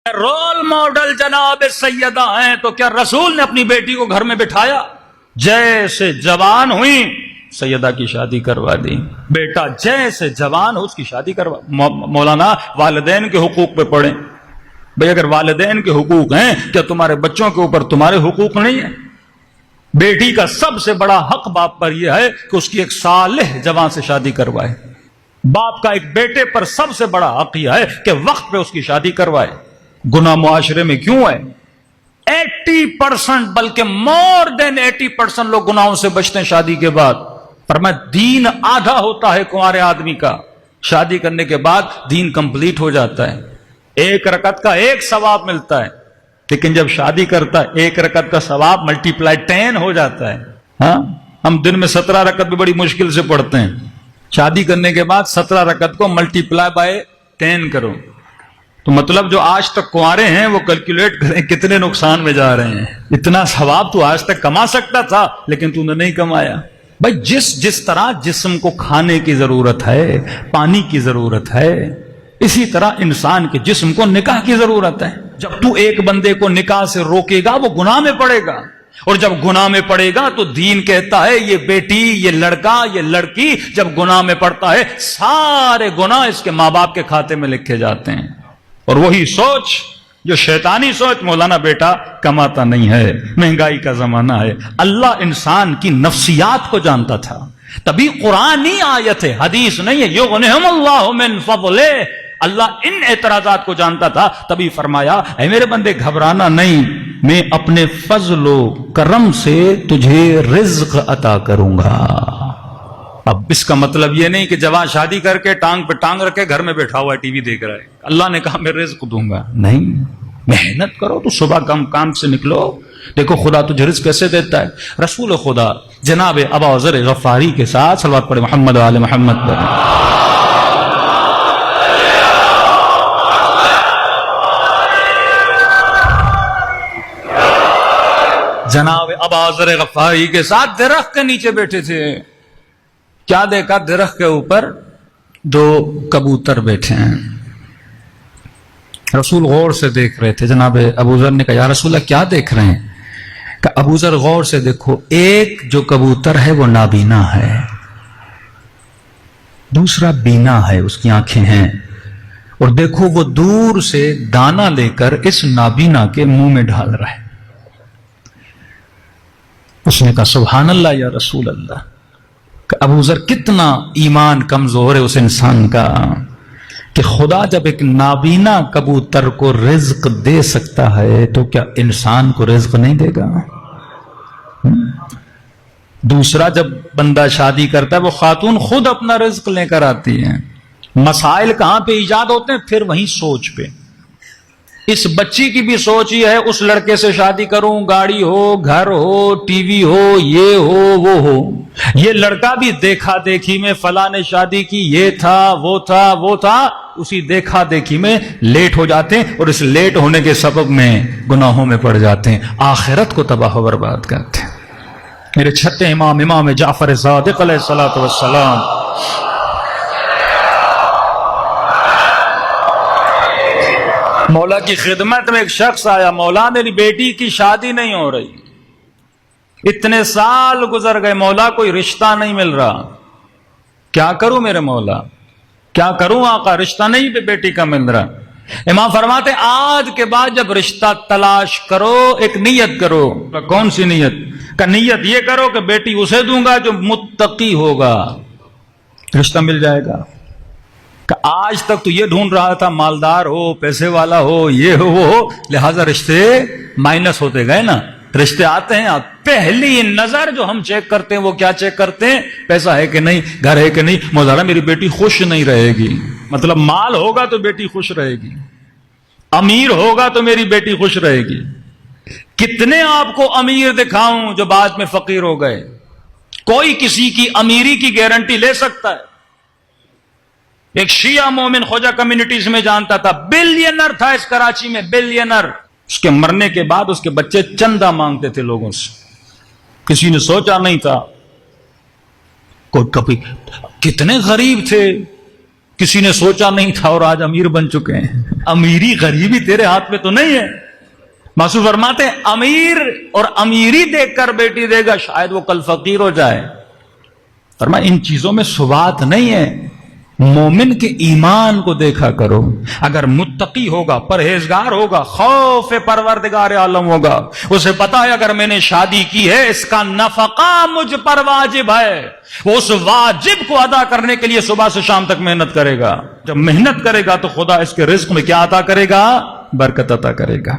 Role model جناب سیدہ ہیں تو کیا رسول نے اپنی بیٹی کو گھر میں بٹھایا؟ جیسے جوان ہوئی سیدہ کی شادی کروا دی. بیٹا جیسے جوان ہو اس کی شادی کروا. مولانا والدین کے حقوق پہ پڑھیں بھئی. اگر والدین کے حقوق ہیں کیا تمہارے بچوں کے اوپر تمہارے حقوق نہیں ہیں؟ بیٹی کا سب سے بڑا حق باپ پر یہ ہے کہ اس کی ایک صالح جوان سے شادی کروائے. باپ کا ایک بیٹے پر سب سے بڑا حق یہ ہے کہ وقت پہ اس کی شادی کروائے. گناہ معاشرے میں کیوں ہے؟ 80% بلکہ مور دین 80% لوگ گناہوں سے بچتے ہیں شادی کے بعد. فرمایا دین آدھا ہوتا ہے کنوارے آدمی کا، شادی کرنے کے بعد دین کمپلیٹ ہو جاتا ہے. ایک رکعت کا ایک ثواب ملتا ہے، لیکن جب شادی کرتا ہے ایک رکعت کا ثواب ملٹی پلائی 10 ہو جاتا ہے. ہاں ہم دن میں 17 رکعت بھی بڑی مشکل سے پڑھتے ہیں. شادی کرنے کے بعد 17 رکعت کو ملٹی پلائی بائی 10 کرو تو مطلب جو آج تک کنوارے ہیں وہ کیلکولیٹ کریں کتنے نقصان میں جا رہے ہیں. اتنا ثواب تو آج تک کما سکتا تھا لیکن تو نے نہیں کمایا. بھائی جس طرح جسم کو کھانے کی ضرورت ہے، پانی کی ضرورت ہے، اسی طرح انسان کے جسم کو نکاح کی ضرورت ہے. جب تو ایک بندے کو نکاح سے روکے گا وہ گناہ میں پڑے گا، اور جب گناہ میں پڑے گا تو دین کہتا ہے یہ بیٹی، یہ لڑکا، یہ لڑکی جب گناہ میں پڑتا ہے سارے گناہ اس کے ماں باپ کے کھاتے میں لکھے جاتے ہیں. اور وہی سوچ جو شیطانی سوچ، مولانا بیٹا کماتا نہیں ہے، مہنگائی کا زمانہ ہے. اللہ انسان کی نفسیات کو جانتا تھا، تبھی قرآنی آیت ہے، حدیث نہیں ہے. یغنہم اللہ من فضلہ، اللہ ان اعتراضات کو جانتا تھا تبھی فرمایا اے میرے بندے گھبرانا نہیں، میں اپنے فضل و کرم سے تجھے رزق عطا کروں گا. اب اس کا مطلب یہ نہیں کہ جوان شادی کر کے ٹانگ پہ ٹانگ رکھے گھر میں بیٹھا ہوا ہے ٹی وی دیکھ رہا ہے. اللہ نے کہا میں رزق دوں گا. نہیں، محنت کرو. تو صبح کام سے نکلو، دیکھو خدا تجھے رزق کیسے دیتا ہے. رسول خدا جناب ابا ذر غفاری کے ساتھ صلوات پڑھے محمد و آل محمد پر. جناب ابا ذر غفاری کے ساتھ درخت کے نیچے بیٹھے تھے. کیا دیکھا؟ درخت کے اوپر 2 کبوتر بیٹھے ہیں. رسول غور سے دیکھ رہے تھے. جناب ابو ذر نے کہا یا رسول اللہ کیا دیکھ رہے ہیں؟ کہ ابو ذر غور سے دیکھو، ایک جو کبوتر ہے وہ نابینا ہے، دوسرا بینا ہے، اس کی آنکھیں ہیں. اور دیکھو وہ دور سے دانا لے کر اس نابینا کے منہ میں ڈال رہا ہے. اس نے کہا سبحان اللہ یا رسول اللہ. کہ ابو ذر کتنا ایمان کمزور ہے اس انسان کا کہ خدا جب ایک نابینا کبوتر کو رزق دے سکتا ہے تو کیا انسان کو رزق نہیں دے گا؟ دوسرا جب بندہ شادی کرتا ہے وہ خاتون خود اپنا رزق لے کر آتی ہے. مسائل کہاں پہ ایجاد ہوتے ہیں؟ پھر وہیں سوچ پہ. اس بچی کی بھی سوچ یہ ہے اس لڑکے سے شادی کروں، گاڑی ہو، گھر ہو، ٹی وی ہو، یہ ہو وہ ہو. یہ لڑکا بھی دیکھا دیکھی میں فلاں نے شادی کی، یہ تھا وہ تھا وہ تھا، اسی دیکھا دیکھی میں لیٹ ہو جاتے ہیں اور اس لیٹ ہونے کے سبب میں گناہوں میں پڑ جاتے ہیں، آخرت کو تباہ و برباد کرتے ہیں. میرے چھٹے امام جعفر صادق علیہ الصلوۃ والسلام مولا کی خدمت میں ایک شخص آیا، مولا میری بیٹی کی شادی نہیں ہو رہی، اتنے سال گزر گئے مولا کوئی رشتہ نہیں مل رہا، کیا کروں میرے مولا، کیا کروں آقا، رشتہ نہیں بیٹی کا مل رہا. امام فرماتے آج کے بعد جب رشتہ تلاش کرو ایک نیت کرو. کون سی نیت؟ کہ نیت یہ کرو کہ بیٹی اسے دوں گا جو متقی ہوگا، رشتہ مل جائے گا. کہ آج تک تو یہ ڈھونڈ رہا تھا مالدار ہو، پیسے والا ہو، یہ ہو وہ ہو، لہذا رشتے مائنس ہوتے گئے نا. رشتے آتے ہیں، پہلی نظر جو ہم چیک کرتے ہیں وہ کیا چیک کرتے ہیں؟ پیسہ ہے کہ نہیں، گھر ہے کہ نہیں. مولانا میری بیٹی خوش نہیں رہے گی، مطلب مال ہوگا تو بیٹی خوش رہے گی، امیر ہوگا تو میری بیٹی خوش رہے گی. کتنے آپ کو امیر دکھاؤں جو بعد میں فقیر ہو گئے؟ کوئی کسی کی امیری کی گارنٹی لے سکتا ہے؟ ایک شیعہ مومن خواجہ کمیونٹیز میں جانتا تھا، بلینر تھا اس کراچی میں، بلینر. اس کے مرنے کے بعد اس کے بچے چندہ مانگتے تھے لوگوں سے، کسی نے سوچا نہیں تھا. کتنے غریب تھے، کسی نے سوچا نہیں تھا اور آج امیر بن چکے ہیں. امیری غریبی تیرے ہاتھ میں تو نہیں ہے. معصوم فرماتے ہیں امیر اور امیری دیکھ کر بیٹی دے گا شاید وہ کل فقیر ہو جائے. فرمایا ان چیزوں میں ثبات نہیں ہے. مومن کے ایمان کو دیکھا کرو. اگر متقی ہوگا، پرہیزگار ہوگا، خوف پروردگار عالم ہوگا، اسے پتا ہے اگر میں نے شادی کی ہے اس کا نفقہ مجھ پر واجب ہے، وہ اس واجب کو ادا کرنے کے لیے صبح سے شام تک محنت کرے گا. جب محنت کرے گا تو خدا اس کے رزق میں کیا عطا کرے گا؟ برکت عطا کرے گا.